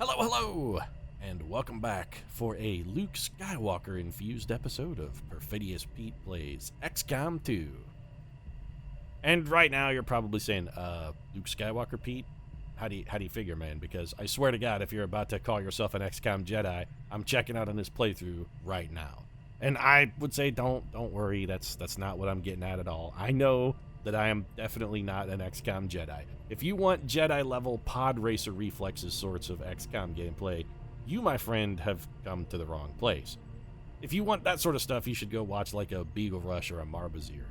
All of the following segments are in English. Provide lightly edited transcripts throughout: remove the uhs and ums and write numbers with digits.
Hello, hello, and welcome back for a Luke Skywalker-infused episode of Perfidious Pete Plays XCOM 2. And right now you're probably saying, Luke Skywalker, Pete? How do you figure, man? Because I swear to God, if you're about to call yourself an XCOM Jedi, I'm checking out on this playthrough right now. And I would say don't worry, that's not what I'm getting at all. I know that I am definitely not an XCOM Jedi. If you want Jedi-level pod racer reflexes sorts of XCOM gameplay, you, my friend, have come to the wrong place. If you want that sort of stuff, you should go watch like a Beagle Rush or a Marbazir.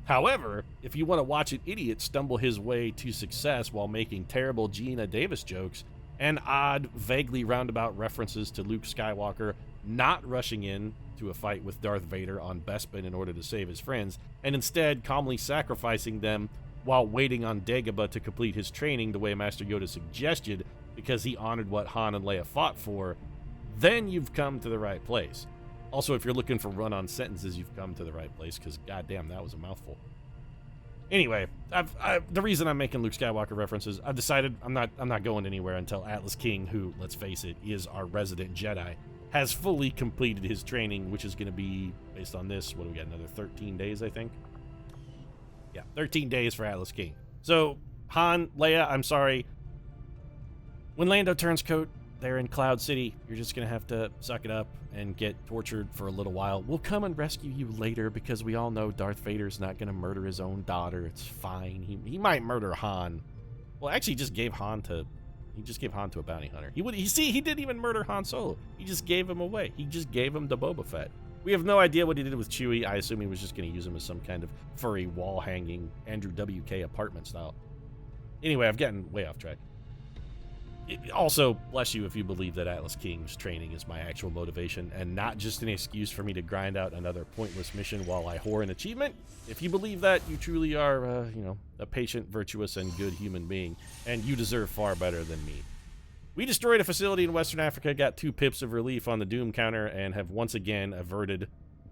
However, if you want to watch an idiot stumble his way to success while making terrible Gina Davis jokes and odd, vaguely roundabout references to Luke Skywalker not rushing in to a fight with Darth Vader on Bespin in order to save his friends, and instead calmly sacrificing them while waiting on Dagobah to complete his training the way Master Yoda suggested because he honored what Han and Leia fought for, then you've come to the right place. Also, if you're looking for run-on sentences, you've come to the right place, because goddamn, that was a mouthful. Anyway, the reason I'm making Luke Skywalker references, I've decided I'm not going anywhere until Atlas King, who, let's face it, is our resident Jedi, has fully completed his training, which is going to be, based on this, what do we got, another 13 days, I think? Yeah, 13 days for Atlas King. So, Han, Leia, I'm sorry. When Lando turns coat, they're in Cloud City. You're just going to have to suck it up and get tortured for a little while. We'll come and rescue you later because we all know Darth Vader's not going to murder his own daughter. It's fine. He might murder Han. Well, actually, he just gave Han to a bounty hunter. He didn't even murder Han Solo. He just gave him away. He just gave him to Boba Fett. We have no idea what he did with Chewie. I assume he was just going to use him as some kind of furry wall-hanging Andrew WK apartment style. Anyway, I've gotten way off track. Also, bless you if you believe that Atlas King's training is my actual motivation and not just an excuse for me to grind out another pointless mission while I whore an achievement. If you believe that, you truly are, a patient, virtuous, and good human being, and you deserve far better than me. We destroyed a facility in Western Africa, got 2 pips of relief on the Doom counter, and have once again averted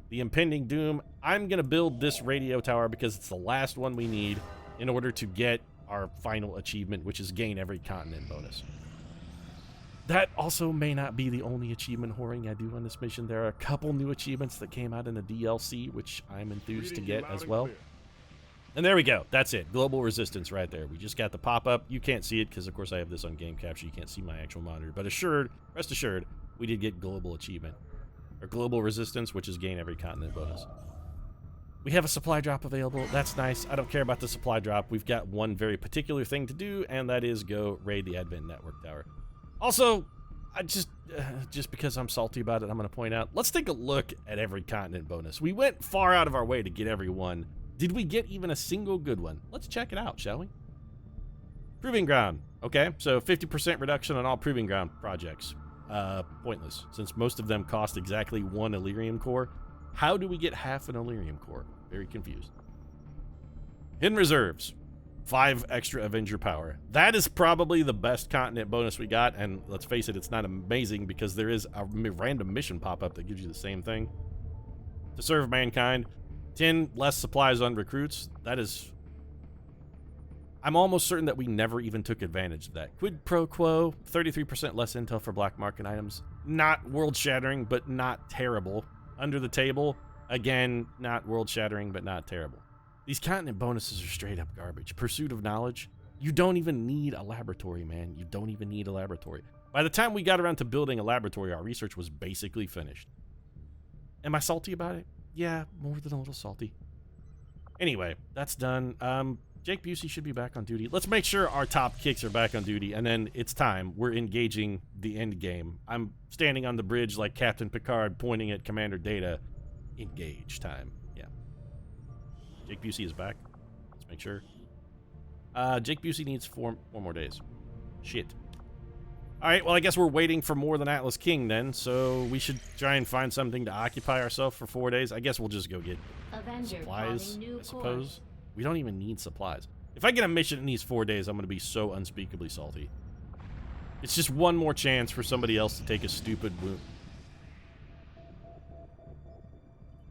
the impending doom. I'm going to build this radio tower because it's the last one we need in order to get our final achievement, which is gain every continent bonus. That also may not be the only achievement whoring I do on this mission. There are a couple new achievements that came out in the DLC, which I'm enthused to get as well. And there we go. That's it. Global Resistance right there. We just got the pop-up. You can't see it because, of course, I have this on game capture. You can't see my actual monitor. But rest assured, we did get Global Achievement. Or Global Resistance, which is gain every continent bonus. We have a supply drop available. That's nice. I don't care about the supply drop. We've got one very particular thing to do, and that is go raid the Advent Network Tower. Also, I just because I'm salty about it, I'm going to point out, let's take a look at every continent bonus. We went far out of our way to get every one. Did we get even a single good one? Let's check it out, shall we? Proving Ground. Okay, so 50% reduction on all Proving Ground projects. Pointless, since most of them cost exactly 1 Illyrium core. How do we get half an Illyrium core? Very confused. Hidden Reserves. 5 extra Avenger power. That is probably the best continent bonus we got, and let's face it, it's not amazing because there is a random mission pop-up that gives you the same thing. To serve mankind. 10 less supplies on recruits. That is... I'm almost certain that we never even took advantage of that. Quid pro quo. 33% less intel for black market items. Not world-shattering, but not terrible. Under the table. Again, not world-shattering, but not terrible. These continent bonuses are straight up garbage. Pursuit of knowledge. You don't even need a laboratory, man. You don't even need a laboratory. By the time we got around to building a laboratory, our research was basically finished. Am I salty about it? Yeah, more than a little salty. Anyway, that's done. Jake Busey should be back on duty. Let's make sure our top kicks are back on duty, and then it's time. We're engaging the end game. I'm standing on the bridge like Captain Picard pointing at Commander Data. Engage time. Yeah. Jake Busey is back. Let's make sure. Jake Busey needs 4 more days. Shit. Alright, well, I guess we're waiting for more than Atlas King then, so we should try and find something to occupy ourselves for 4 days. I guess we'll just go get supplies, I suppose. We don't even need supplies. If I get a mission in these 4 days, I'm going to be so unspeakably salty. It's just one more chance for somebody else to take a stupid wound.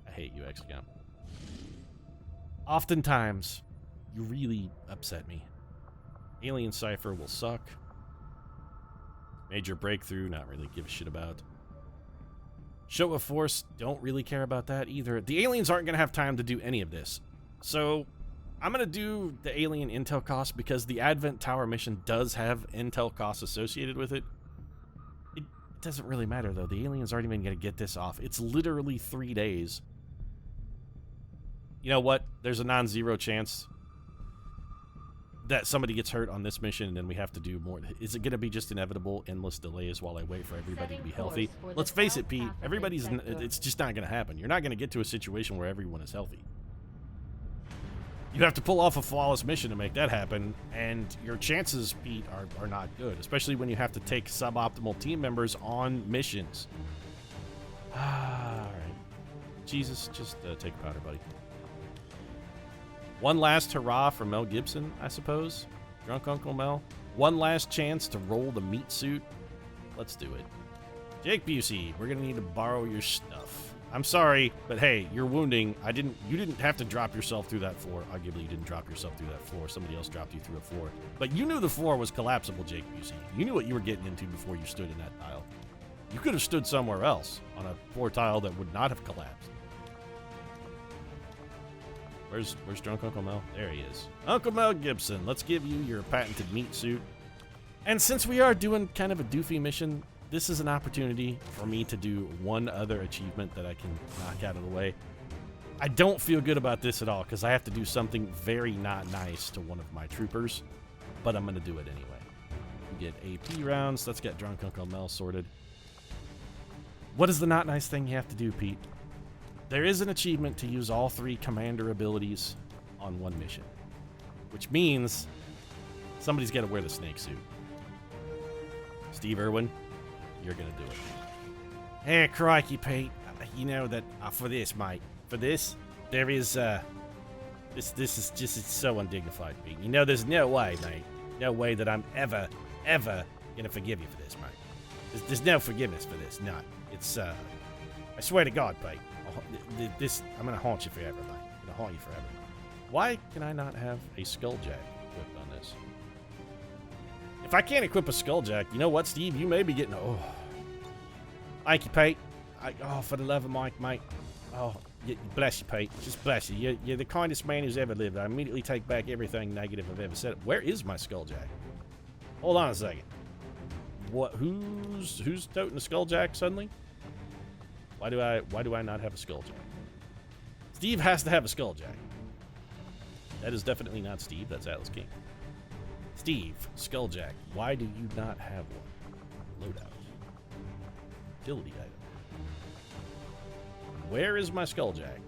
I hate you, XCOM. Oftentimes, you really upset me. Alien Cipher will suck. Major breakthrough, not really give a shit about. Show of force, don't really care about that either. The aliens aren't going to have time to do any of this. So I'm going to do the alien intel cost because the Advent Tower mission does have intel costs associated with it. It doesn't really matter, though. The aliens aren't even going to get this off. It's literally 3 days. You know what? There's a non-zero chance that somebody gets hurt on this mission and then we have to do more. Is it going to be just inevitable endless delays while I wait for everybody to be healthy? Let's face it, Pete. It's just not going to happen. You're not going to get to a situation where everyone is healthy. You have to pull off a flawless mission to make that happen, and your chances, Pete, are not good, especially when you have to take suboptimal team members on missions. All right. Jesus, just take a powder, buddy. One last hurrah for Mel Gibson, I suppose. Drunk Uncle Mel. One last chance to roll the meat suit. Let's do it. Jake Busey, we're gonna need to borrow your stuff. I'm sorry, but hey, you're wounding. You didn't have to drop yourself through that floor. Arguably, you didn't drop yourself through that floor. Somebody else dropped you through a floor. But you knew the floor was collapsible, Jake Busey. You knew what you were getting into before you stood in that tile. You could have stood somewhere else on a floor tile that would not have collapsed. Where's Drunk Uncle Mel? There he is. Uncle Mel Gibson, let's give you your patented meat suit. And since we are doing kind of a doofy mission, this is an opportunity for me to do one other achievement that I can knock out of the way. I don't feel good about this at all because I have to do something very not nice to one of my troopers, but I'm going to do it anyway. We get AP rounds. Let's get Drunk Uncle Mel sorted. What is the not nice thing you have to do, Pete? There is an achievement to use all 3 commander abilities on one mission, which means somebody's got to wear the snake suit. Steve Irwin, you're going to do it. Hey, crikey, Pete. You know that for this, mate, for this, there is, this is just it's so undignified, Pete. You know, there's no way, mate. No way that I'm ever going to forgive you for this, mate. There's no forgiveness for this, none. It's, I swear to God, Pete. I'm gonna haunt you forever, mate. I'm gonna haunt you forever. Why can I not have a skulljack equipped on this? If I can't equip a skulljack, you know what, Steve? You may be getting. Oh, thank you, Pete. Oh, for the love of Mike, mate. Oh, bless you, Pete. Just bless you. You're the kindest man who's ever lived. I immediately take back everything negative I've ever said. Where is my skulljack? Hold on a second. What? Who's toting a skulljack suddenly? Why do I not have a skulljack? Steve has to have a skulljack. That is definitely not Steve. That's Atlas King. Steve, skulljack. Why do you not have one? Loadout. Utility item. Where is my skulljack?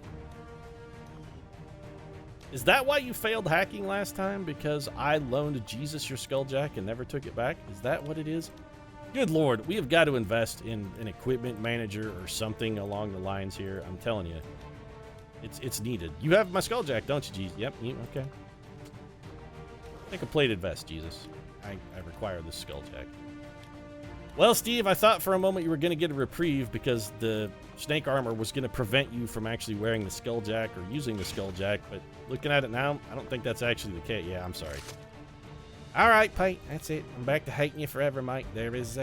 Is that why you failed hacking last time? Because I loaned Jesus your skulljack and never took it back? Is that what it is? Good Lord, we have got to invest in an equipment manager or something along the lines here. I'm telling you, it's needed. You have my skulljack, don't you, Jesus? Yep, okay. Take a plated vest, Jesus. I require this skulljack. Well, Steve, I thought for a moment you were going to get a reprieve because the snake armor was going to prevent you from actually wearing the skulljack or using the skulljack, but looking at it now, I don't think that's actually the case. Yeah, I'm sorry. All right, Pete, that's it. I'm back to hating you forever, Mike. There's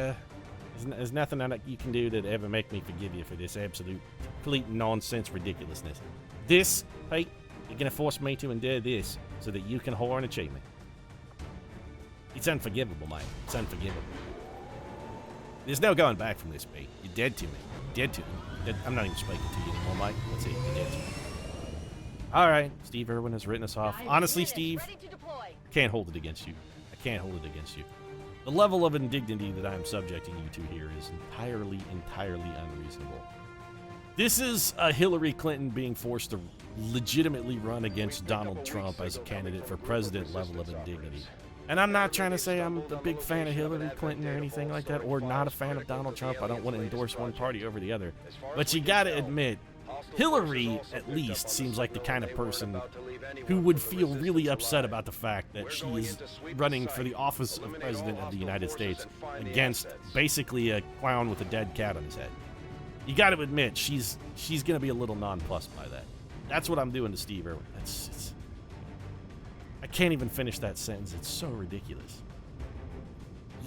nothing that you can do that ever make me forgive you for this absolute, complete nonsense ridiculousness. This, Pete, you're going to force me to endure this so that you can whore an achievement. It's unforgivable, mate. It's unforgivable. There's no going back from this, Pete. You're dead to me. Dead to me. I'm not even speaking to you anymore, Mike. That's it. You're dead to me. All right. Steve Irwin has written us off. Honestly, Steve, I can't hold it against you. I can't hold it against you. The level of indignity that I'm subjecting you to here is entirely unreasonable. This is a Hillary Clinton being forced to legitimately run against Donald Trump as a candidate for president level of indignity. And I'm not trying to say I'm a big fan of Hillary Clinton or anything like that, or not a fan of Donald Trump. I don't want to endorse one party over the other. But you gotta admit, Hillary, at least, seems like the kind of person who would feel really upset about the fact that she is running for the office of President of the United States against basically a clown with a dead cat on his head. You got to admit, she's going to be a little nonplussed by that. That's what I'm doing to Steve Irwin. I can't even finish that sentence. It's so ridiculous.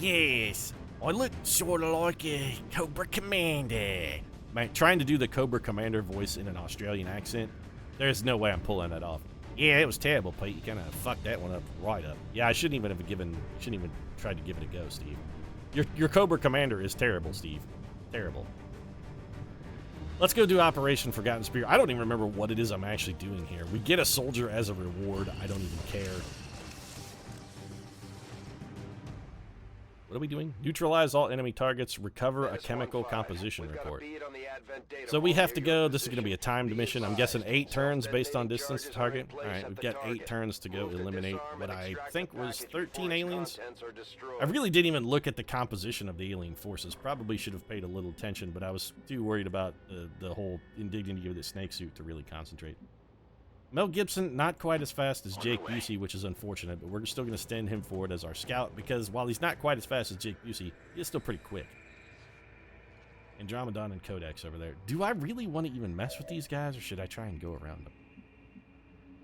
Yes, I look sort of like a Cobra Commander. Man, trying to do the Cobra Commander voice in an Australian accent, there's no way I'm pulling that off. Yeah, it was terrible, Pete. You kind of fucked that one up right up. Yeah, I shouldn't even tried to give it a go, Steve. Your Cobra Commander is terrible, Steve. Terrible. Let's go do Operation Forgotten Spear. I don't even remember what it is I'm actually doing here. We get a soldier as a reward. I don't even care. What are we doing? Neutralize all enemy targets. Recover a chemical composition report. So we have to go. This is going to be a timed mission. I'm guessing 8 turns based on distance to target. All right, we've got 8 turns to go eliminate what I think was 13 aliens. I really didn't even look at the composition of the alien forces. Probably should have paid a little attention, but I was too worried about the whole indignity of the snake suit to really concentrate. Mel Gibson, not quite as fast as Jake Busey, which is unfortunate, but we're still going to stand him forward as our scout, because while he's not quite as fast as Jake Busey, he is still pretty quick. Andromedon and Codex over there. Do I really want to even mess with these guys, or should I try and go around them?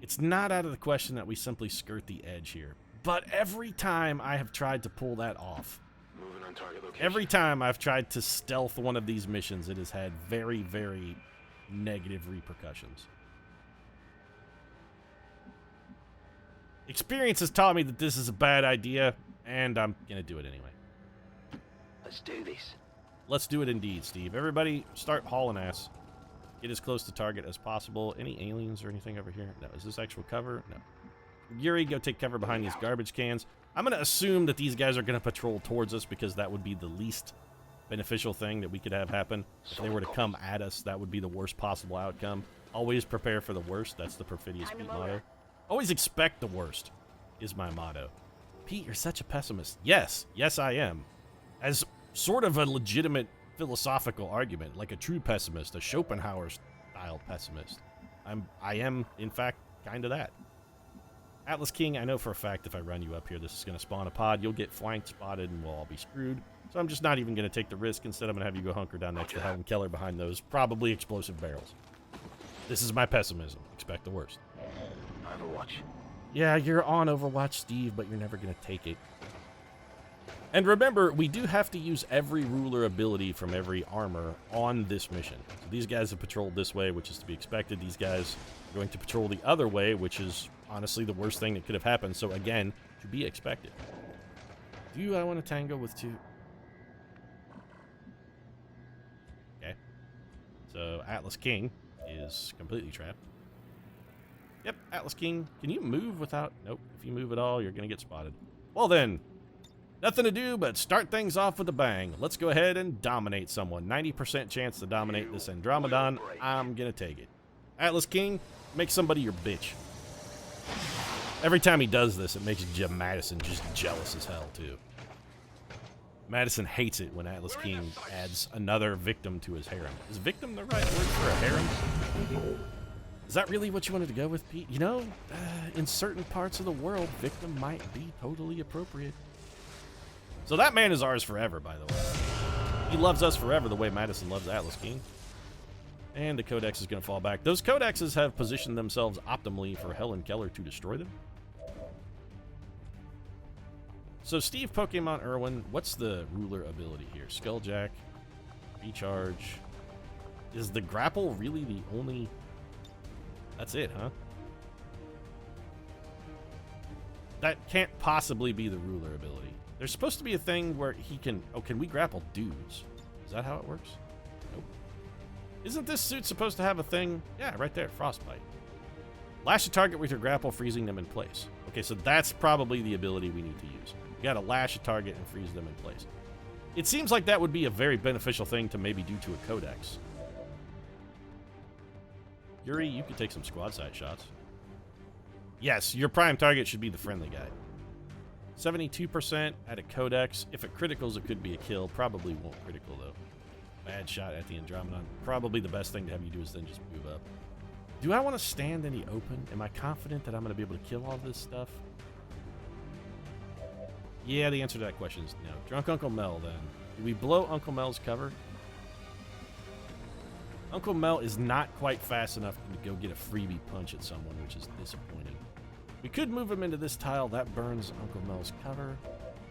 It's not out of the question that we simply skirt the edge here, but every time I have tried to pull that off, every time I've tried to stealth one of these missions, it has had very, very negative repercussions. Experience has taught me that this is a bad idea, and I'm going to do it anyway. Let's do this. Let's do it indeed, Steve. Everybody start hauling ass. Get as close to target as possible. Any aliens or anything over here? No. Is this actual cover? No. Yuri, go take cover behind these garbage cans. I'm going to assume that these guys are going to patrol towards us, because that would be the least beneficial thing that we could have happen. If they were to come at us, that would be the worst possible outcome. Always prepare for the worst. That's the Perfidious Pete motto. Always expect the worst is my motto. Pete, you're such a pessimist. Yes, I am. As sort of a legitimate philosophical argument, like a true pessimist, a Schopenhauer-style pessimist. I am, in fact, kind of that. Atlas King, I know for a fact if I run you up here, this is going to spawn a pod. You'll get flanked, spotted, and we'll all be screwed. So I'm just not even going to take the risk. Instead, I'm going to have you go hunker down next to Helen Keller behind those probably explosive barrels. This is my pessimism. Expect the worst. Overwatch. Yeah, you're on Overwatch, Steve, but you're never going to take it. And remember, we do have to use every ruler ability from every armor on this mission. So these guys have patrolled this way, which is to be expected. These guys are going to patrol the other way, which is honestly the worst thing that could have happened. So again, to be expected. Do I want to tango with 2? Okay. So Atlas King is completely trapped. Yep, Atlas King. Can you move without... Nope. If you move at all, you're going to get spotted. Well then, nothing to do but start things off with a bang. Let's go ahead and dominate someone. 90% chance to dominate this Andromedon. I'm going to take it. Atlas King, make somebody your bitch. Every time he does this, it makes Jim Madison just jealous as hell, too. Madison hates it when Atlas King adds another victim to his harem. Is victim the right word for a harem? Is that really what you wanted to go with, Pete? You know, in certain parts of the world, victim might be totally appropriate. So that man is ours forever, by the way. He loves us forever the way Madison loves Atlas King. And the Codex is going to fall back. Those Codexes have positioned themselves optimally for Helen Keller to destroy them. So Steve Pokemon Irwin, what's the ruler ability here? Skulljack, recharge. Is the grapple really the only... That's it, huh? That can't possibly be the ruler ability. There's supposed to be a thing where he can... Oh, can we grapple dudes? Is that how it works? Nope. Isn't this suit supposed to have a thing? Yeah, right there. Frostbite. Lash a target with your grapple, freezing them in place. Okay, so that's probably the ability we need to use. You gotta lash a target and freeze them in place. It seems like that would be a very beneficial thing to maybe do to a Codex. Yuri, you could take some squad side shots. Yes, your prime target should be the friendly guy. 72% at a Codex. If it criticals, it could be a kill. Probably won't critical, though. Bad shot at the Andromedon. Probably the best thing to have you do is then just move up. Do I want to stand in the open? Am I confident that I'm going to be able to kill all this stuff? Yeah, the answer to that question is no. Drunk Uncle Mel, then. Do we blow Uncle Mel's cover? Uncle Mel is not quite fast enough to go get a freebie punch at someone, which is disappointing. We could move him into this tile. That burns Uncle Mel's cover.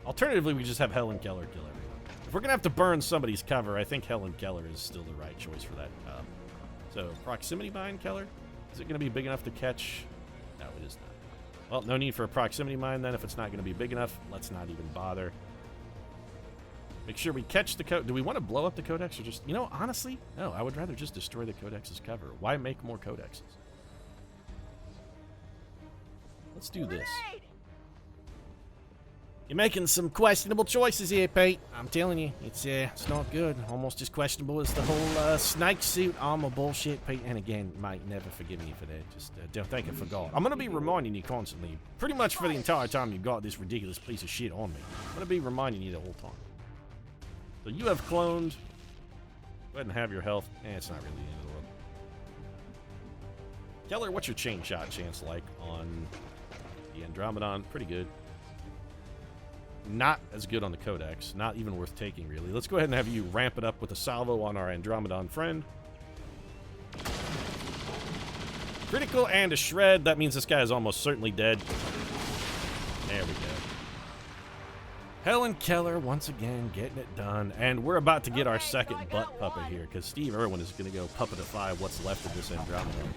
Alternatively, we just have Helen Keller kill everyone. If we're going to have to burn somebody's cover, I think Helen Keller is still the right choice for that job. So, proximity mine, Keller? Is it going to be big enough to catch? No, it is not. Well, no need for a proximity mine then. If it's not going to be big enough, let's not even bother. Make sure we catch the code. Do we want to blow up the codex or just... You know, honestly, no. I would rather just destroy the codex's cover. Why make more codexes? Let's do this. You're making some questionable choices here, Pete. I'm telling you, it's not good. Almost as questionable as the whole snake suit armor bullshit, Pete. And again, mate, never forgive me for that. Just don't think I forgot. I'm gonna be reminding you constantly, pretty much for the entire time you got this ridiculous piece of shit on me. I'm gonna be reminding you the whole time. So you have cloned. Go ahead and have your health. It's not really the end of the world. Keller, what's your chain shot chance like on the Andromedon? Pretty good. Not as good on the Codex. Not even worth taking, really. Let's go ahead and have you ramp it up with a salvo on our Andromedon friend. Critical and a shred. That means this guy is almost certainly dead. There we go. Helen Keller, once again, getting it done. And we're about to get our second butt puppet here, because Steve Irwin is going to go puppetify what's left of this Andromedon.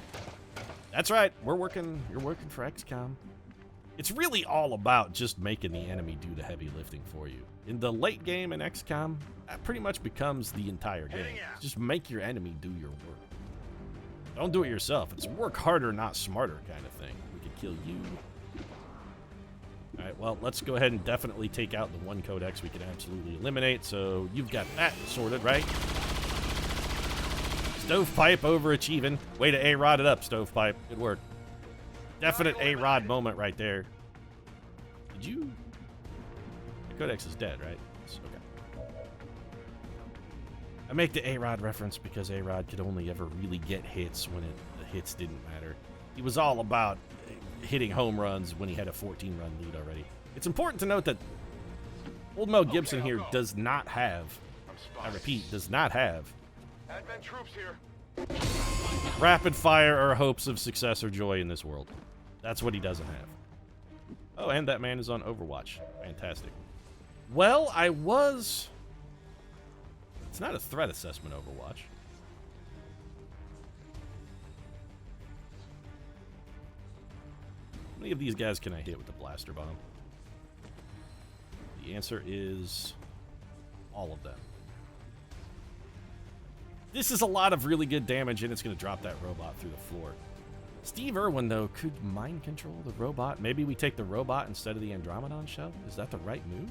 That's right. You're working for XCOM. It's really all about just making the enemy do the heavy lifting for you. In the late game in XCOM, that pretty much becomes the entire game. Just make your enemy do your work. Don't do it yourself. It's work harder, not smarter kind of thing. We could kill you. Alright, well, let's go ahead and definitely take out the one codex we can absolutely eliminate. So you've got that sorted, right? Stovepipe overachieving. Way to A-Rod it up, Stovepipe. Good work. Definite A-Rod moment right there. Did you... The codex is dead, right? Okay. I make the A-Rod reference because A-Rod could only ever really get hits when the hits didn't matter. He was all about hitting home runs when he had a 14-run lead already. It's important to note that old Mel Gibson here does not have, I repeat, does not have Advent troops here. rapid fire or hopes of success or joy in this world. That's what he doesn't have. Oh, and that man is on Overwatch. Fantastic. Well, it's not a threat assessment, Overwatch. How many of these guys can I hit with the blaster bomb? The answer is all of them. This is a lot of really good damage, and it's going to drop that robot through the floor. Steve Irwin, though, could mind control the robot. Maybe we take the robot instead of the Andromedon shell? Is that the right move?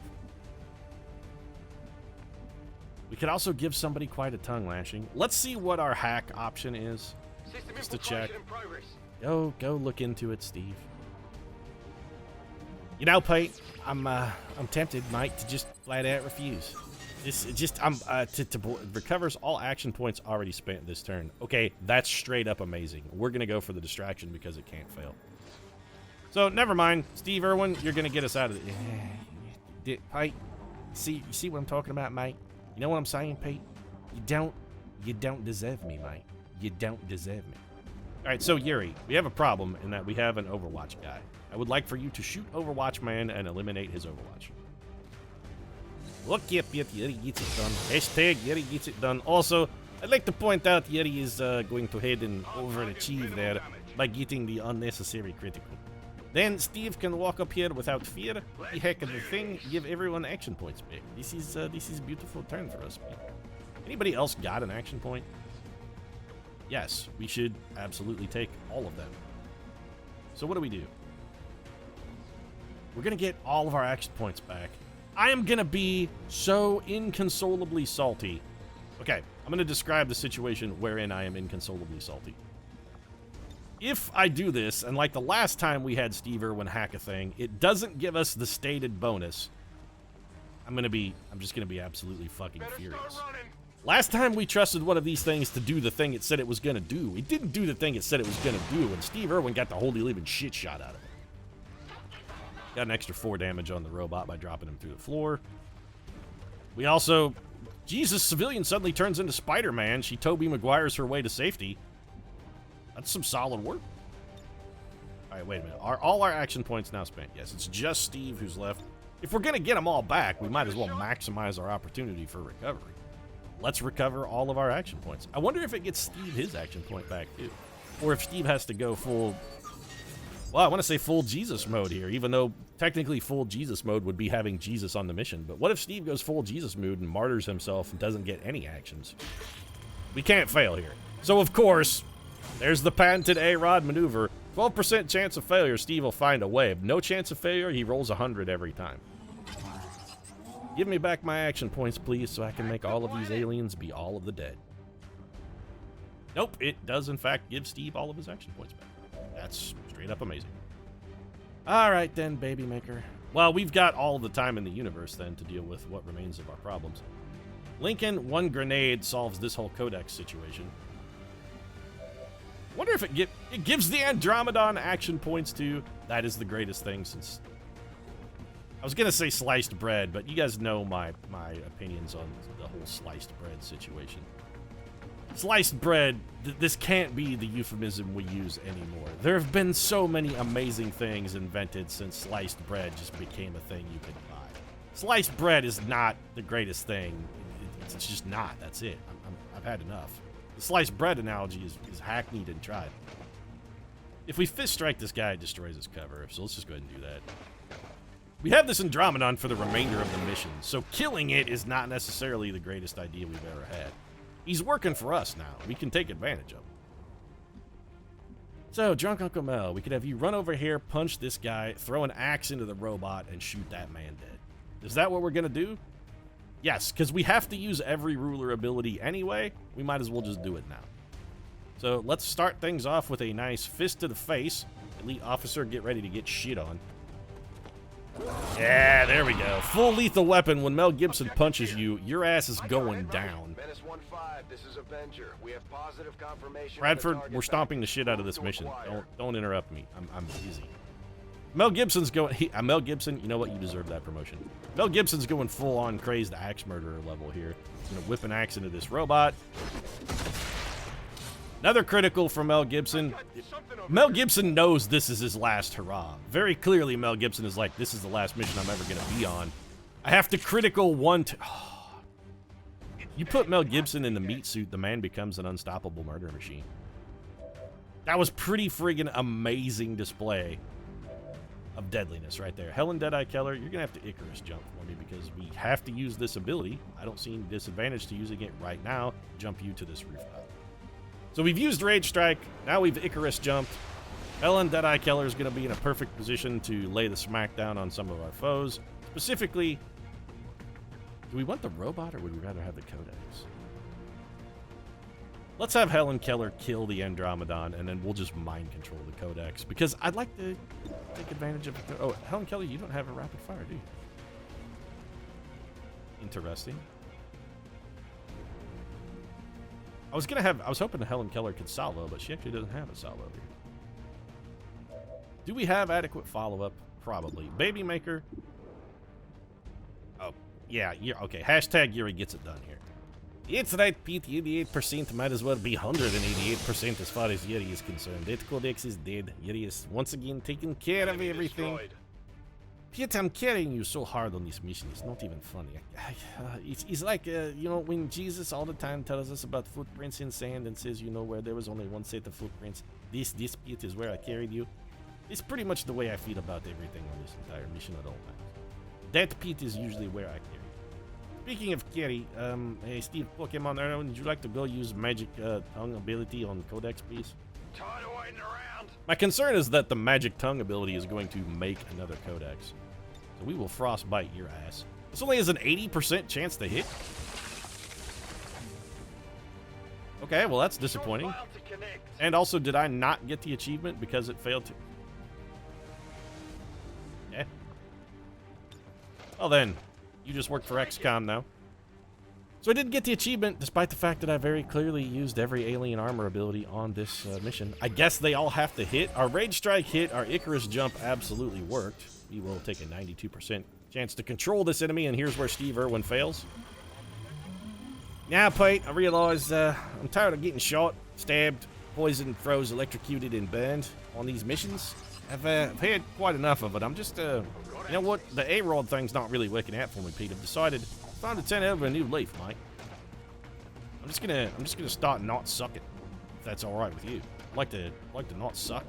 We could also give somebody quite a tongue lashing. Let's see what our hack option is. Just to check. Go look into it, Steve. You know, Pete, I'm tempted, Mike, to just flat out refuse. Recovers all action points already spent this turn. Okay, that's straight up amazing. We're gonna go for the distraction because it can't fail. So never mind, Steve Irwin, you're gonna get us out of it. Pete, you see what I'm talking about, mate? You know what I'm saying, Pete? You don't deserve me, mate. You don't deserve me. All right, so Yuri, we have a problem in that we have an Overwatch guy. I would like for you to shoot Overwatch Man and eliminate his Overwatch. Look, yep, Yuri gets it done. Hashtag Yuri gets it done. Also, I'd like to point out Yuri is going to head and overachieve there by getting the unnecessary critical. Then Steve can walk up here without fear. The heck of the thing, give everyone action points back. This is a beautiful turn for us. Anybody else got an action point? Yes, we should absolutely take all of them. So what do we do? We're gonna get all of our action points back. I am gonna be so inconsolably salty. Okay, I'm gonna describe the situation wherein I am inconsolably salty. If I do this, and like the last time we had Steve Irwin hack a thing, it doesn't give us the stated bonus, I'm just gonna be absolutely fucking furious. Last time we trusted one of these things to do the thing it said it was gonna do, it didn't do the thing it said it was gonna do, and Steve Irwin got the holy living shit shot out of it. Got an extra 4 damage on the robot by dropping him through the floor. We also... Jesus, civilian suddenly turns into Spider-Man. She Tobey Maguires her way to safety. That's some solid work. Alright, wait a minute. Are all our action points now spent? Yes, it's just Steve who's left. If we're going to get them all back, we might as well maximize our opportunity for recovery. Let's recover all of our action points. I wonder if it gets Steve his action point back, too. Or if Steve has to go full... Well, I want to say full Jesus mode here, even though technically full Jesus mode would be having Jesus on the mission. But what if Steve goes full Jesus mode and martyrs himself and doesn't get any actions? We can't fail here. So, of course, there's the patented A-Rod maneuver. 12% chance of failure, Steve will find a way. If no chance of failure, he rolls 100 every time. Give me back my action points, please, so I can make all of these aliens be all of the dead. Nope, it does, in fact, give Steve all of his action points back. That's straight up amazing. All right, then, Baby Maker. Well, we've got all the time in the universe, then, to deal with what remains of our problems. Lincoln, one grenade solves this whole codex situation. Wonder if it gives the Andromedon action points, too. That is the greatest thing since... I was going to say sliced bread, but you guys know my opinions on the whole sliced bread situation. Sliced bread, this can't be the euphemism we use anymore. There have been so many amazing things invented since sliced bread just became a thing you could buy. Sliced bread is not the greatest thing. It's just not. That's it. I've had enough. The sliced bread analogy is hackneyed and tried. If we fist strike this guy, it destroys his cover. So let's just go ahead and do that. We have this Andromedon for the remainder of the mission, so killing it is not necessarily the greatest idea we've ever had. He's working for us now. We can take advantage of him. So, Drunk Uncle Mel, we could have you run over here, punch this guy, throw an axe into the robot, and shoot that man dead. Is that what we're going to do? Yes, because we have to use every ruler ability anyway. We might as well just do it now. So, let's start things off with a nice fist to the face. Elite officer, get ready to get shit on. Yeah, there we go. Full lethal weapon. When Mel Gibson punches you, your ass is going down. This is Avenger. We have positive confirmation. Bradford, we're stomping the shit out of this mission. Don't interrupt me. I'm busy. Mel Gibson's going... Mel Gibson, you know what? You deserve that promotion. Mel Gibson's going full-on crazed axe murderer level here. He's going to whip an axe into this robot. Another critical from Mel Gibson. Mel Gibson knows this is his last hurrah. Very clearly, Mel Gibson is like, this is the last mission I'm ever going to be on. I have to critical one... You put Mel Gibson in the meat suit, the man becomes an unstoppable murder machine. That was pretty friggin' amazing display of deadliness right there. Helen Deadeye Keller, you're going to have to Icarus jump for me because we have to use this ability. I don't see any disadvantage to using it right now. Jump you to this rooftop. So we've used Rage Strike. Now we've Icarus jumped. Helen Deadeye Keller is going to be in a perfect position to lay the smackdown on some of our foes. Specifically, do we want the robot or would we rather have the Codex? Let's have Helen Keller kill the Andromedon and then we'll just mind control the Codex because I'd like to take advantage of it. Oh, Helen Keller, you don't have a rapid fire, do you? Interesting. I was hoping Helen Keller could solo, but she actually doesn't have a solo here. Do we have adequate follow-up? Probably. Baby Maker. Oh, yeah, okay. Hashtag Yuri gets it done here. It's right, Pete. 88% might as well be 188% as far as Yuri is concerned. That Codex is dead. Yuri is once again taking care of everything. Pete, I'm carrying you so hard on this mission. It's not even funny. It's like, you know, when Jesus all the time tells us about footprints in sand and says, you know, where there was only one set of footprints. This Pete is where I carried you. It's pretty much the way I feel about everything on this entire mission at all times. That Pete is usually where I carry you. Speaking of carry, hey, Steve, Pokemon Arrow, would you like to go use magic tongue ability on Codex, please? Tired of waiting around. My concern is that the magic tongue ability is going to make another Codex. So we will frostbite your ass. This only has an 80% chance to hit. Okay, well that's disappointing. And also, did I not get the achievement because it failed to? Yeah. Well then, you just work for XCOM now. So I didn't get the achievement, despite the fact that I very clearly used every alien armor ability on this mission. I guess they all have to hit. Our Rage Strike hit, our Icarus jump absolutely worked. We will take a 92% chance to control this enemy, and here's where Steve Irwin fails. Now, Pete, I realize I'm tired of getting shot, stabbed, poisoned, froze, electrocuted, and burned on these missions. I've had quite enough of it. I'm just You know what? The A-Rod thing's not really working out for me, Pete. I've decided it's time to turn over a new leaf, mate. I'm just gonna start not sucking. If that's all right with you. Like to not suck.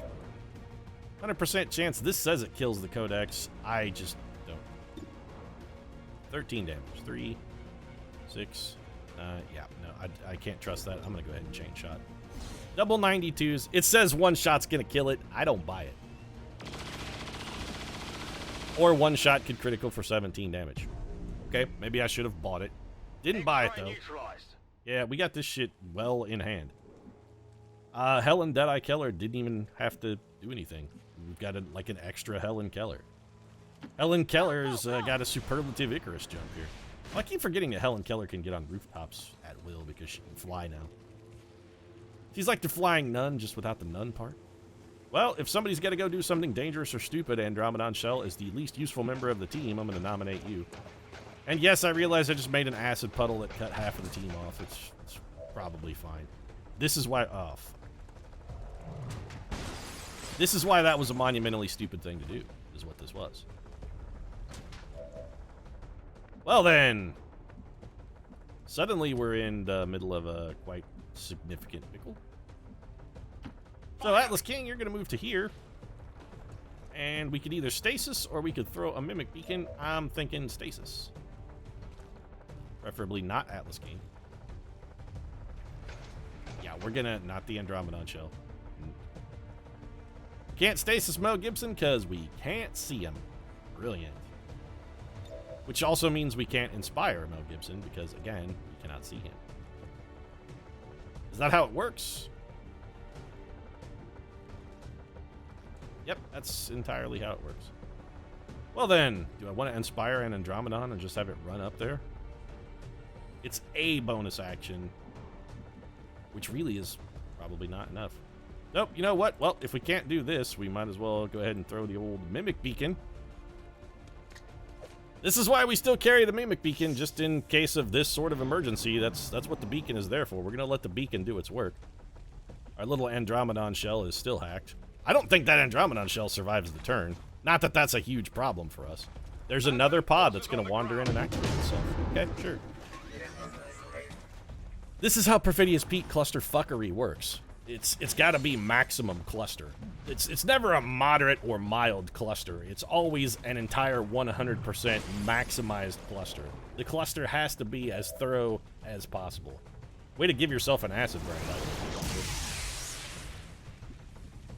100% chance. This says it kills the codex. I just don't. 13 damage. 3, 6. Yeah, no, I can't trust that. I'm gonna go ahead and chain shot. Double 92s. It says one shot's gonna kill it. I don't buy it. Or one shot could critical for 17 damage. Okay, maybe I should have bought it. Didn't buy it though. Yeah, we got this shit well in hand. Helen Deadeye Keller didn't even have to do anything. We've got like an extra Helen Keller. Helen Keller's got a superlative Icarus jump here. Well, I keep forgetting that Helen Keller can get on rooftops at will because she can fly now. She's like the flying nun, just without the nun part. Well, if somebody's got to go do something dangerous or stupid, Andromedon Shell is the least useful member of the team. I'm going to nominate you. And yes, I realize I just made an acid puddle that cut half of the team off. It's probably fine. This is why... off. This is why that was a monumentally stupid thing to do, is what this was. Well then, suddenly we're in the middle of a quite significant pickle. So Atlas King, you're going to move to here. And we could either stasis or we could throw a mimic beacon. I'm thinking stasis. Preferably not Atlas King. Yeah, we're going to, not the Andromedon Shell. Can't stasis Mel Gibson because we can't see him. Brilliant. Which also means we can't inspire Mel Gibson because, again, we cannot see him. Is that how it works? Yep, that's entirely how it works. Well then, do I want to inspire an Andromedon and just have it run up there? It's a bonus action, which really is probably not enough. Nope, you know what? Well, if we can't do this, we might as well go ahead and throw the old Mimic Beacon. This is why we still carry the Mimic Beacon, just in case of this sort of emergency. That's what the beacon is there for. We're going to let the beacon do its work. Our little Andromedon shell is still hacked. I don't think that Andromedon shell survives the turn. Not that that's a huge problem for us. There's another pod that's going to wander in and activate itself. Okay, sure. This is how Perfidious Pete cluster fuckery works. It's got to be maximum cluster. It's never a moderate or mild cluster. It's always an entire 100% maximized cluster. The cluster has to be as thorough as possible. Way to give yourself an acid burn.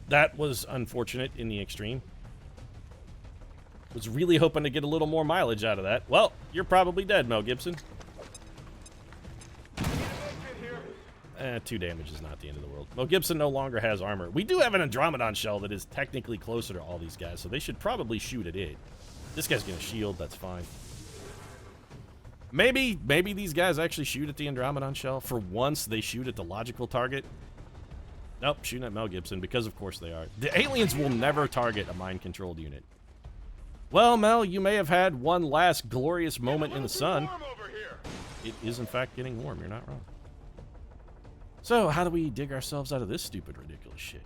That was unfortunate in the extreme. Was really hoping to get a little more mileage out of that. Well, you're probably dead, Mel Gibson. 2 damage is not the end of the world. Mel Gibson no longer has armor. We do have an Andromedon shell that is technically closer to all these guys, so they should probably shoot at it. This guy's gonna shield, that's fine. Maybe these guys actually shoot at the Andromedon shell. For once, they shoot at the logical target. Nope, shooting at Mel Gibson, because of course they are. The aliens will never target a mind-controlled unit. Well, Mel, you may have had one last glorious moment in the sun. It is, in fact, getting warm. You're not wrong. So, how do we dig ourselves out of this stupid, ridiculous shit?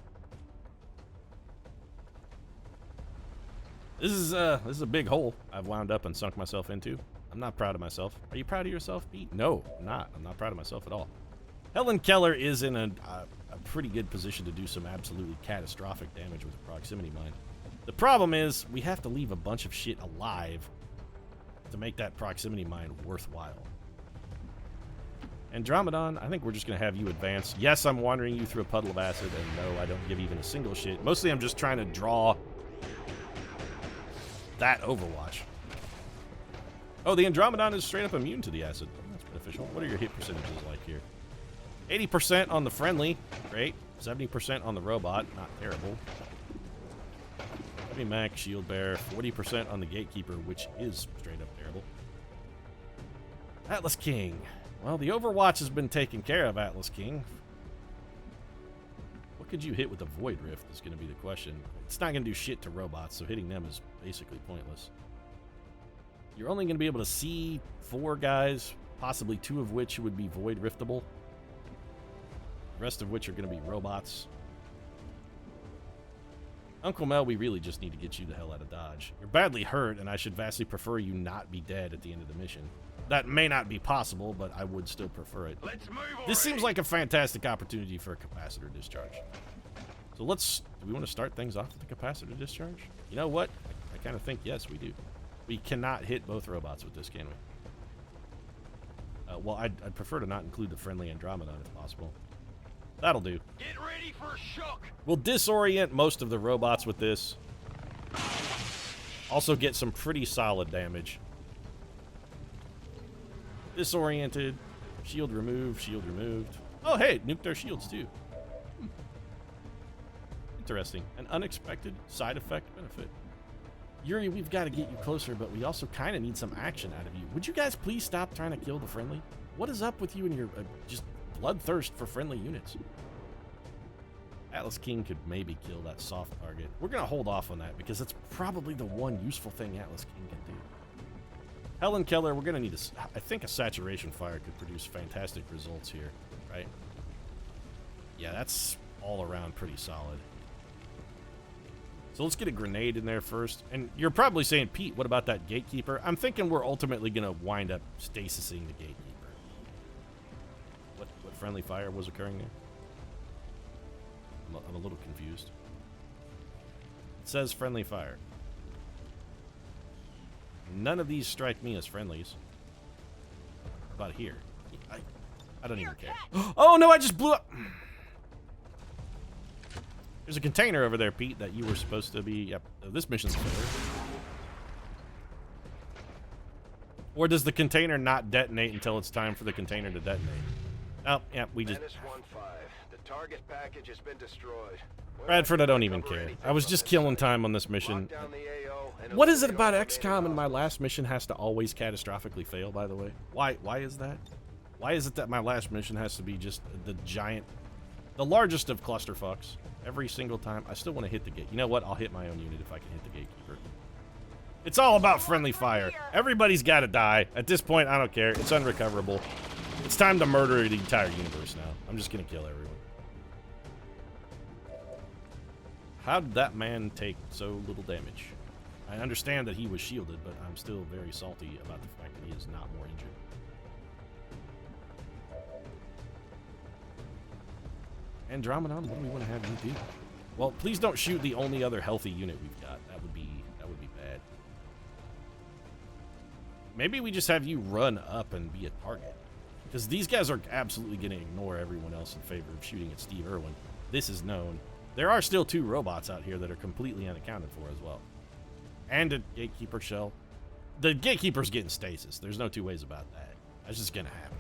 This is a big hole I've wound up and sunk myself into. I'm not proud of myself. Are you proud of yourself, Pete? No, I'm not. I'm not proud of myself at all. Helen Keller is in a pretty good position to do some absolutely catastrophic damage with a proximity mine. The problem is, we have to leave a bunch of shit alive to make that proximity mine worthwhile. Andromedon, I think we're just going to have you advance. Yes, I'm wandering you through a puddle of acid, and no, I don't give even a single shit. Mostly I'm just trying to draw that Overwatch. Oh, the Andromedon is straight up immune to the acid. That's beneficial. What are your hit percentages like here? 80% on the friendly. Great. 70% on the robot. Not terrible. Heavy Mac, Shield Bear. 40% on the Gatekeeper, which is straight up terrible. Atlas King. Well, the Overwatch has been taken care of, Atlas King. What could you hit with the Void Rift is going to be the question. It's not going to do shit to robots, so hitting them is basically pointless. You're only going to be able to see 4 guys, possibly 2 of which would be Void Riftable. The rest of which are going to be robots. Uncle Mel, we really just need to get you the hell out of Dodge. You're badly hurt, and I should vastly prefer you not be dead at the end of the mission. That may not be possible, but I would still prefer it. Let's move This seems like a fantastic opportunity for a capacitor discharge. So do we want to start things off with the capacitor discharge? You know what? I kind of think, yes, we do. We cannot hit both robots with this, can we? Well, I'd prefer to not include the friendly Andromedon if possible. That'll do. Get ready for shock. We'll disorient most of the robots with this. Also get some pretty solid damage. Disoriented. Shield removed. Shield removed. Oh, hey, nuked our shields too. Interesting. An unexpected side effect benefit. Yuri, we've got to get you closer, but we also kind of need some action out of you. Would you guys please stop trying to kill the friendly? What is up with you and your just bloodthirst for friendly units? Atlas King could maybe kill that soft target. We're going to hold off on that because that's probably the one useful thing Atlas King can do. Helen Keller, we're going to need I think a saturation fire could produce fantastic results here, right? Yeah, that's all around pretty solid. So let's get a grenade in there first. And you're probably saying, Pete, what about that gatekeeper? I'm thinking we're ultimately going to wind up stasising the gatekeeper. What friendly fire was occurring there? I'm a little confused. It says friendly fire. None of these strike me as friendlies. About here. I don't even care. Oh no, I just blew up! There's a container over there, Pete, that you were supposed to be... Yep, this mission's over. Or does the container not detonate until it's time for the container to detonate? Oh, yeah, we just... Menace 1-5. The target package has been destroyed. Bradford, I don't even care. I was just killing time on this mission. What is it about XCOM and my last mission has to always catastrophically fail, by the way? Why is that? Why is it that my last mission has to be just the largest of clusterfucks every single time? I still want to hit the gate. You know what? I'll hit my own unit if I can hit the gatekeeper. It's all about friendly fire. Everybody's got to die. At this point, I don't care. It's unrecoverable. It's time to murder the entire universe now. I'm just going to kill everyone. How did that man take so little damage? I understand that he was shielded, but I'm still very salty about the fact that he is not more injured. Andromedon, what do we want to have you do? Well, please don't shoot the only other healthy unit we've got. That would be bad. Maybe we just have you run up and be a target. Because these guys are absolutely going to ignore everyone else in favor of shooting at Steve Irwin. This is known. There are still 2 robots out here that are completely unaccounted for as well. And a gatekeeper shell. The gatekeeper's getting stasis. There's no 2 ways about that. That's just going to happen.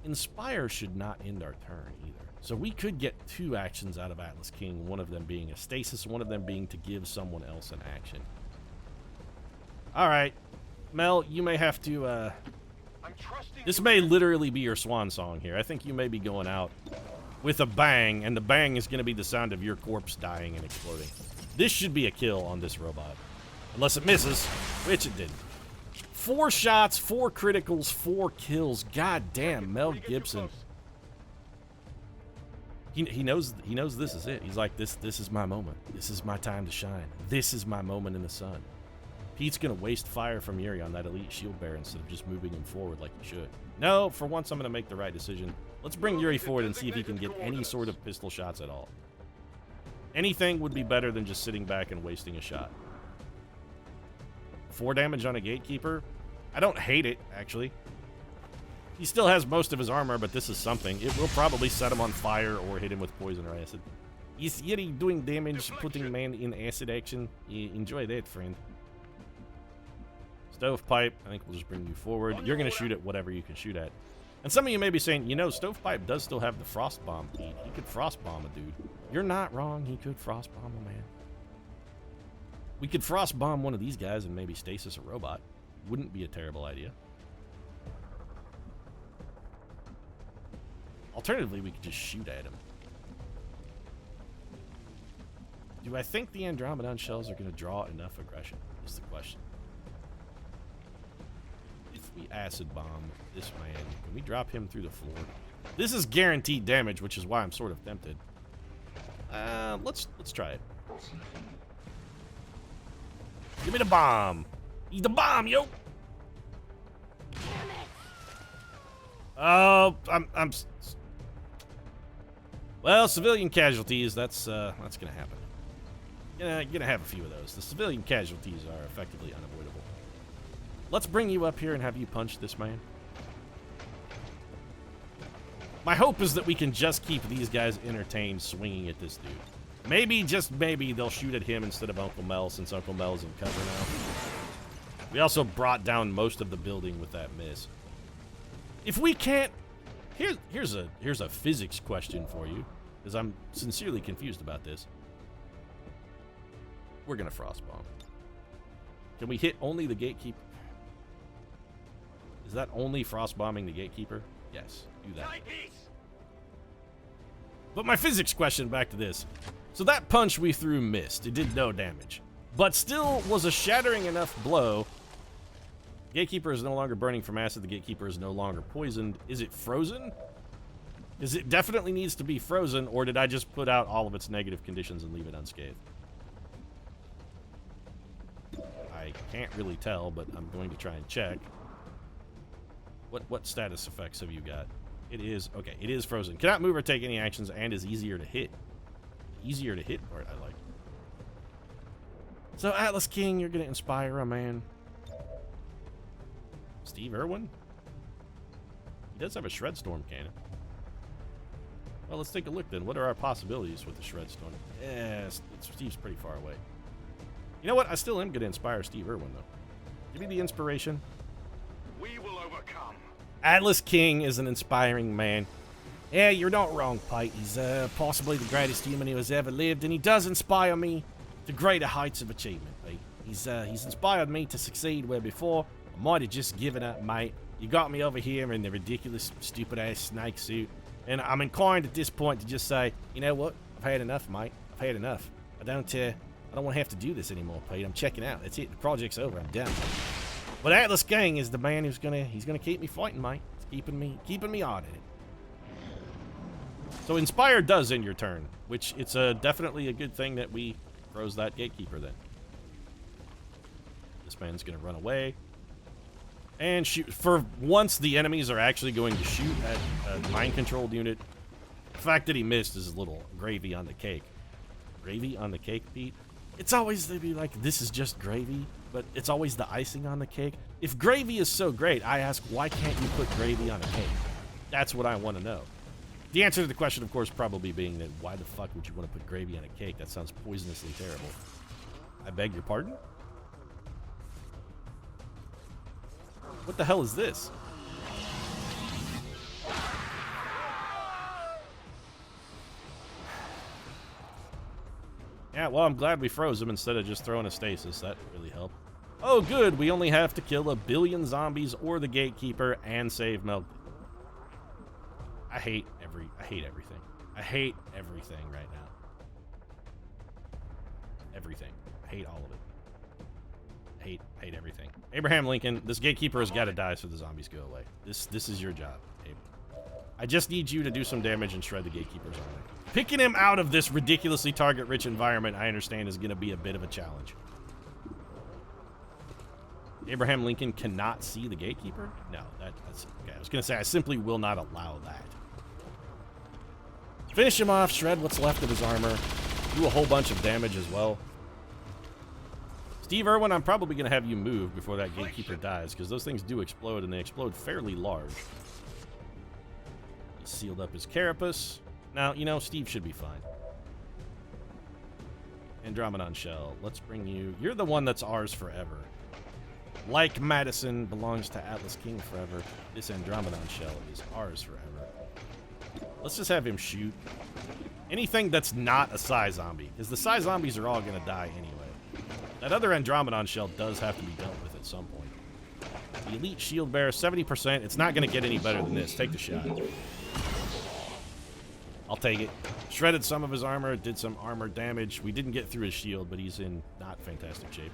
Inspire should not end our turn either. So we could get 2 actions out of Atlas King, one of them being a stasis, one of them being to give someone else an action. Alright. Mel, you may have to, this may literally be your swan song here. I think you may be going out with a bang, and the bang is going to be the sound of your corpse dying and exploding. This should be a kill on this robot. Unless it misses, which it didn't. 4 shots, 4 criticals, 4 kills. God damn, Mel Gibson. He knows this is it. He's like, this is my moment. This is my time to shine. This is my moment in the sun. Pete's gonna waste fire from Yuri on that elite shield bearer instead of just moving him forward like he should. No, for once I'm gonna make the right decision. Let's bring Yuri forward and see if he can get any sort of pistol shots at all. Anything would be better than just sitting back and wasting a shot. 4 damage on a gatekeeper? I don't hate it, actually. He still has most of his armor, but this is something. It will probably set him on fire or hit him with poison or acid. Is Yuri doing damage, putting man in acid action? Enjoy that, friend. Stovepipe, I think we'll just bring you forward. You're going to shoot at whatever you can shoot at. And some of you may be saying, you know, Stovepipe does still have the frost bomb, Pete. He could frost bomb a dude. You're not wrong. He could frost bomb a man. We could frost bomb one of these guys and maybe stasis a robot. Wouldn't be a terrible idea. Alternatively, we could just shoot at him. Do I think the Andromedon shells are going to draw enough aggression? Is the question. If we acid bomb this man, can we drop him through the floor? This is guaranteed damage, which is why I'm sort of tempted. Let's try it. Give me the bomb. Eat the bomb, yo. Oh, well, civilian casualties. That's gonna happen. Gonna have a few of those. The civilian casualties are effectively unavoidable. Let's bring you up here and have you punch this man. My hope is that we can just keep these guys entertained swinging at this dude. Maybe, just maybe, they'll shoot at him instead of Uncle Mel, since Uncle Mel's in cover now. We also brought down most of the building with that miss. If we can't... Here's a physics question for you, because I'm sincerely confused about this. We're going to frost bomb. Can we hit only the gatekeeper? Is that only frost bombing the gatekeeper? Yes, do that. But my physics question, back to this. So that punch we threw missed. It did no damage. But still was a shattering enough blow. Gatekeeper is no longer burning from acid. The gatekeeper is no longer poisoned. Is it frozen? Is it definitely needs to be frozen, or did I just put out all of its negative conditions and leave it unscathed? I can't really tell, but I'm going to try and check. What status effects have you got? It is, okay, it is frozen. Cannot move or take any actions and is easier to hit. Easier to hit part I like. So Atlas King, you're gonna inspire a man. Steve Irwin? He does have a Shred Storm cannon. Well, let's take a look then. What are our possibilities with the Shred Storm? Yes, Steve's pretty far away. You know what? I still am gonna inspire Steve Irwin though. Give me the inspiration. We will overcome. Atlas King is an inspiring man. Yeah, you're not wrong, Pete. He's possibly the greatest human who has ever lived, and he does inspire me to greater heights of achievement, Pete. He's inspired me to succeed where before I might have just given up, mate. You got me over here in the ridiculous, stupid-ass snake suit, and I'm inclined at this point to just say, you know what? I've had enough, mate. I've had enough. I don't want to have to do this anymore, Pete. I'm checking out. That's it. The project's over. I'm done. But Atlas King is the man who's gonna keep me fighting, mate. He's keeping me on in it. So Inspire does end your turn, which it's definitely a good thing that we froze that gatekeeper then. This man's gonna run away and shoot. For once, the enemies are actually going to shoot at a mind-controlled unit. The fact that he missed is a little gravy on the cake. Gravy on the cake, Pete? It's always, they'd be like, this is just gravy, but it's always the icing on the cake. If gravy is so great, I ask, why can't you put gravy on a cake? That's what I want to know. The answer to the question, of course, probably being that why the fuck would you want to put gravy on a cake? That sounds poisonously terrible. I beg your pardon? What the hell is this? Yeah, well, I'm glad we froze him instead of just throwing a stasis. That really helped. Oh, good. We only have to kill 1 billion zombies or the gatekeeper and save Mel. I hate everything. I hate everything right now. Everything. I hate all of it. Hate everything. Abraham Lincoln, this gatekeeper has got to die so the zombies go away. This is your job, Abe. I just need you to do some damage and shred the gatekeeper's armor. Picking him out of this ridiculously target-rich environment, I understand, is going to be a bit of a challenge. Abraham Lincoln cannot see the gatekeeper? No, that's okay. I was going to say, I simply will not allow that. Finish him off, shred what's left of his armor, do a whole bunch of damage as well. Steve Irwin, I'm probably going to have you move before that gatekeeper dies, because those things do explode, and they explode fairly large. He sealed up his carapace. Now, you know, Steve should be fine. Andromedon Shell, let's bring you... You're the one that's ours forever. Like Madison belongs to Atlas King forever, this Andromedon Shell is ours forever. Let's just have him shoot anything that's not a Psi Zombie, because the Psi Zombies are all going to die anyway. That other Andromedon Shell does have to be dealt with at some point. The Elite Shield Bearer, 70%. It's not going to get any better than this. Take the shot. I'll take it. Shredded some of his armor, did some armor damage. We didn't get through his shield, but he's in not fantastic shape.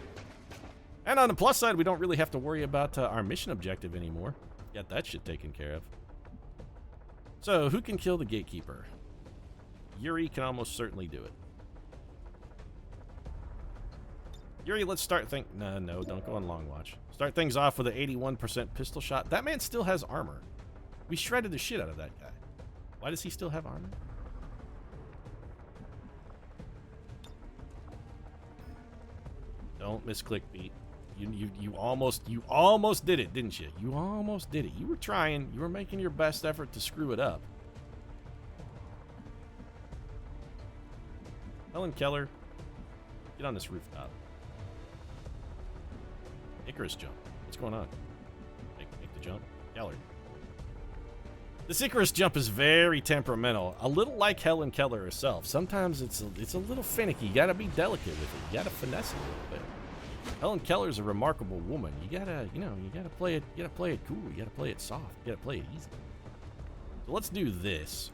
And on the plus side, we don't really have to worry about our mission objective anymore. Got that shit taken care of. So, who can kill the gatekeeper? Yuri can almost certainly do it. Yuri, let's start no, don't go on long watch. Start things off with an 81% pistol shot. That man still has armor. We shredded the shit out of that guy. Why does he still have armor? Don't misclick, Pete. You almost did it, didn't you? You almost did it. You were trying. You were making your best effort to screw it up. Helen Keller, get on this rooftop. Icarus jump. What's going on? Make the jump. Keller. This Icarus jump is very temperamental. A little like Helen Keller herself. Sometimes it's a little finicky. You gotta be delicate with it. You gotta finesse it a little bit. Helen Keller's a remarkable woman. You gotta play it. You gotta play it cool. You gotta play it soft. You gotta play it easy. So let's do this.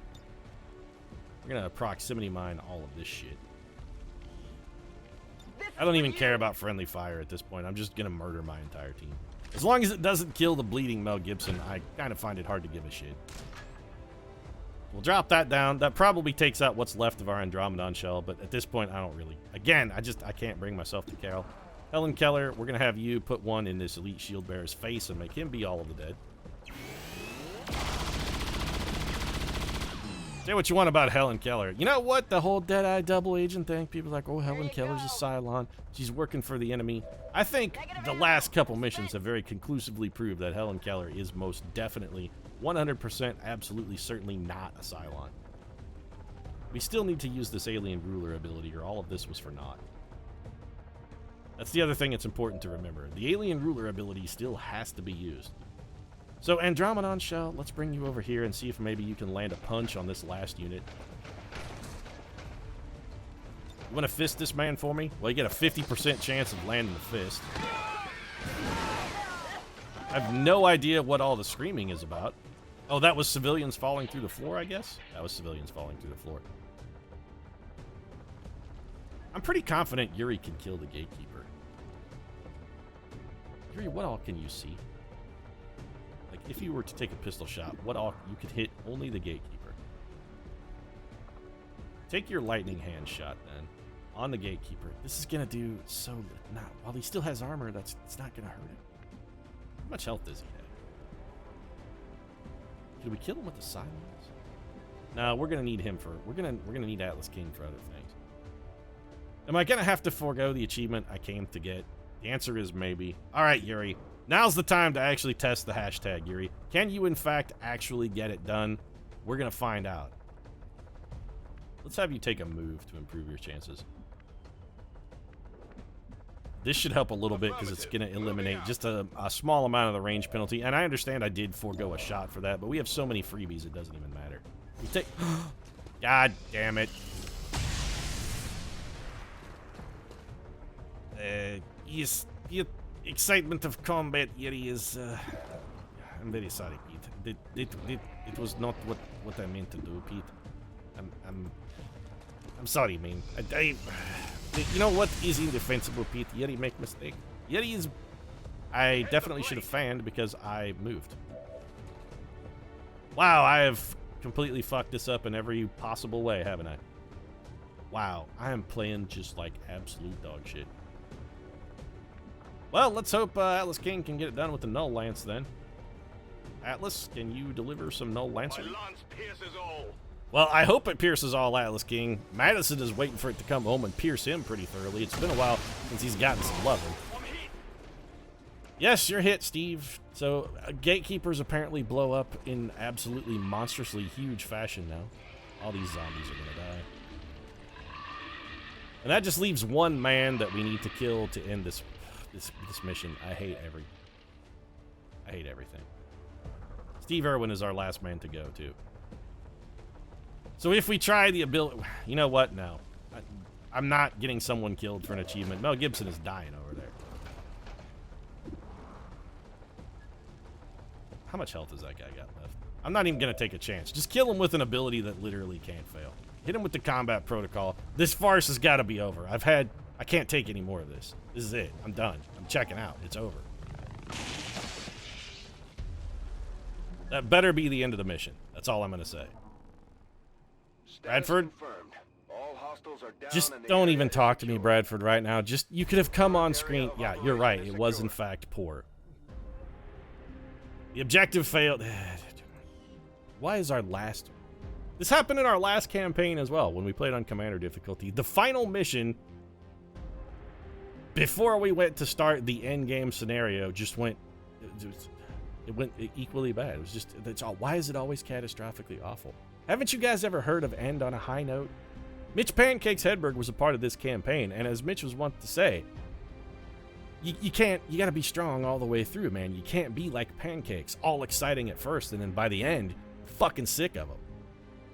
We're gonna proximity mine all of this shit. I don't even care about friendly fire at this point. I'm just gonna murder my entire team. As long as it doesn't kill the bleeding Mel Gibson, I kind of find it hard to give a shit. We'll drop that down. That probably takes out what's left of our Andromedon shell, but at this point, I don't really. Again, I can't bring myself to kill. Helen Keller, we're gonna have you put one in this elite shield bearer's face and make him be all of the dead. Say what you want about Helen Keller. You know what? The whole Deadeye double agent thing. People are like, oh, Helen Keller's a Cylon. She's working for the enemy. I think the last couple missions have very conclusively proved that Helen Keller is most definitely, 100%, absolutely, certainly not a Cylon. We still need to use this alien ruler ability, or all of this was for naught. That's the other thing that's important to remember. The alien ruler ability still has to be used. So, Andromedon shell, let's bring you over here and see if maybe you can land a punch on this last unit. You want to fist this man for me? Well, you get a 50% chance of landing the fist. I have no idea what all the screaming is about. Oh, that was civilians falling through the floor, I guess? That was civilians falling through the floor. I'm pretty confident Yuri can kill the gatekeeper. Yuri, what all can you see? Like, if you were to take a pistol shot, what all you could hit only the gatekeeper. Take your lightning hand shot then on the gatekeeper. This is gonna do so not while he still has armor, it's not gonna hurt him. How much health does he have? Should we kill him with the silence? No, we're gonna need him for we're gonna need Atlas King for other things. Am I gonna have to forego the achievement I came to get? The answer is maybe. Alright, Yuri. Now's the time to actually test the hashtag, Yuri. Can you, in fact, actually get it done? We're going to find out. Let's have you take a move to improve your chances. This should help a little bit because it's going to eliminate just a small amount of the range penalty. And I understand I did forego a shot for that, but we have so many freebies it doesn't even matter. We take... God damn it. Yes... Excitement of combat, Yuri, is... I'm very sorry, Pete. It was not what I meant to do, Pete. I'm sorry, man. You know what is indefensible, Pete? Yuri make mistake. Yuri is... I definitely should have fanned because I moved. Wow, I have completely fucked this up in every possible way, haven't I? Wow, I am playing just like absolute dog shit. Well, let's hope Atlas King can get it done with the Null Lance then. Atlas, can you deliver some Null Lancer? My lance pierces all. Well, I hope it pierces all, Atlas King. Madison is waiting for it to come home and pierce him pretty thoroughly. It's been a while since he's gotten some loving. Yes, you're hit, Steve. So, gatekeepers apparently blow up in absolutely monstrously huge fashion now. All these zombies are gonna die. And that just leaves one man that we need to kill to end this mission. I hate everything. Steve Irwin is our last man to go, too. So if we try the ability... You know what? No. I'm not getting someone killed for an achievement. Mel Gibson is dying over there. How much health has that guy got left? I'm not even going to take a chance. Just kill him with an ability that literally can't fail. Hit him with the combat protocol. This farce has got to be over. I can't take any more of this. This is it. I'm done. I'm checking out. It's over. That better be the end of the mission. That's all I'm going to say. Status Bradford? confirmed. All hostiles are down Just and the don't area even is talk to me, secure. Bradford, right now. Just, you could have come on Area screen. of Yeah, you're right. operation It was, in secure. fact, poor. The objective failed. Why is our last... This happened in our last campaign as well, when we played on Commander difficulty. The final mission, before we went to start the end game scenario, just went... It went equally bad. It was just... Why is it always catastrophically awful? Haven't you guys ever heard of End on a High Note? Mitch Pancakes Hedberg was a part of this campaign, and as Mitch was wont to say, you gotta be strong all the way through, man. You can't be like Pancakes, all exciting at first, and then by the end, fucking sick of them.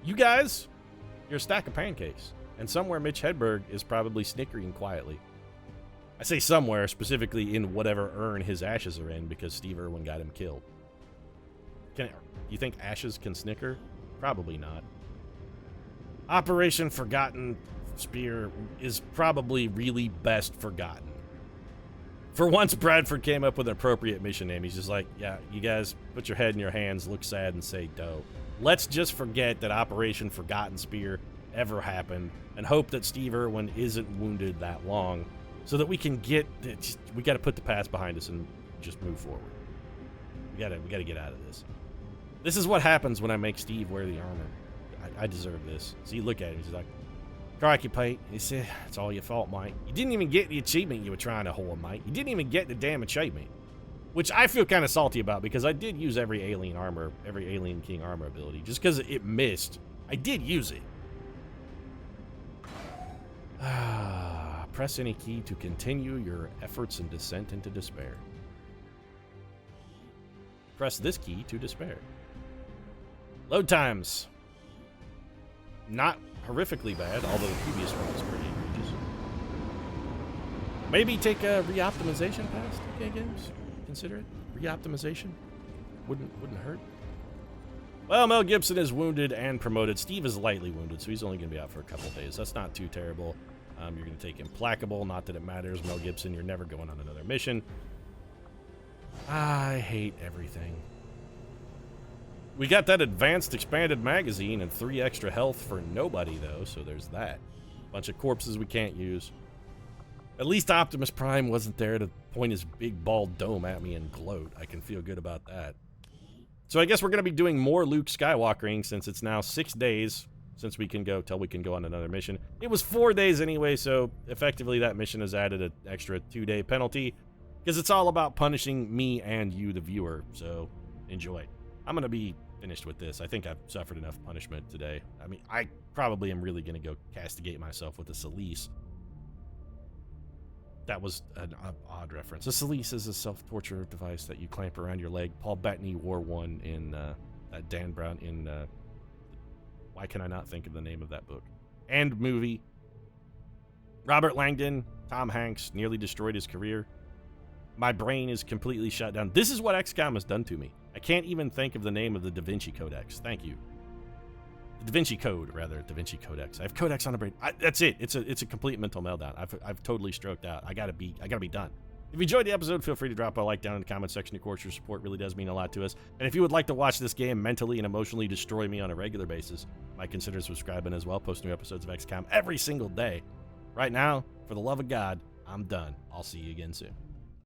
You guys, you're a stack of pancakes, and somewhere Mitch Hedberg is probably snickering quietly. I say somewhere, specifically in whatever urn his ashes are in, because Steve Irwin got him killed. You think ashes can snicker? Probably not. Operation Forgotten Spear is probably really best forgotten. For once, Bradford came up with an appropriate mission name. He's just like, yeah, you guys put your head in your hands, look sad, and say dough. Let's just forget that Operation Forgotten Spear ever happened, and hope that Steve Irwin isn't wounded that long, so that we can get... we got to put the past behind us and just move forward. We got to get out of this. This is what happens when I make Steve wear the armor. I deserve this. See, look at him. He's like, crikey, Pete. He said, it's all your fault, mate. You didn't even get the achievement you were trying to hold, mate. You didn't even get the damn achievement. Which I feel kind of salty about, because I did use every Alien King armor ability. Just because it missed, I did use it. Press any key to continue your efforts in descent into despair. Press this key to despair. Load times. Not horrifically bad, although the previous one was pretty egregious. Maybe take a re-optimization past OK Games. Consider it. Re-optimization wouldn't hurt. Well, Mel Gibson is wounded and promoted. Steve is lightly wounded, so he's only going to be out for a couple days. That's not too terrible. You're going to take Implacable. Not that it matters. Mel Gibson, you're never going on another mission. I hate everything. We got that advanced expanded magazine and 3 extra health for nobody, though, so there's that. Bunch of corpses we can't use. At least Optimus Prime wasn't there to point his big bald dome at me and gloat. I can feel good about that. So I guess we're going to be doing more Luke Skywalkering, since it's now 6 days since we can go on another mission. It was 4 days anyway, so effectively that mission has added an extra 2-day penalty, because it's all about punishing me and you, the viewer, so enjoy. I'm going to be finished with this. I think I've suffered enough punishment today. I mean, I probably am really going to go castigate myself with a Salice. That was an odd reference. A Salice is a self-torture device that you clamp around your leg. Paul Bettany wore one in Dan Brown in... why can I not think of the name of that book? And movie. Robert Langdon, Tom Hanks, nearly destroyed his career. My brain is completely shut down. This is what XCOM has done to me. I can't even think of the name of the Da Vinci Codex. Thank you. The Da Vinci Code, rather. Da Vinci Codex. I have Codex on the brain. That's it. It's a complete mental meltdown. I've totally stroked out. I gotta be done. If you enjoyed the episode, feel free to drop a like down in the comment section. Of course, your support really does mean a lot to us. And if you would like to watch this game mentally and emotionally destroy me on a regular basis, you might consider subscribing as well. Post new episodes of XCOM every single day. Right now, for the love of God, I'm done. I'll see you again soon.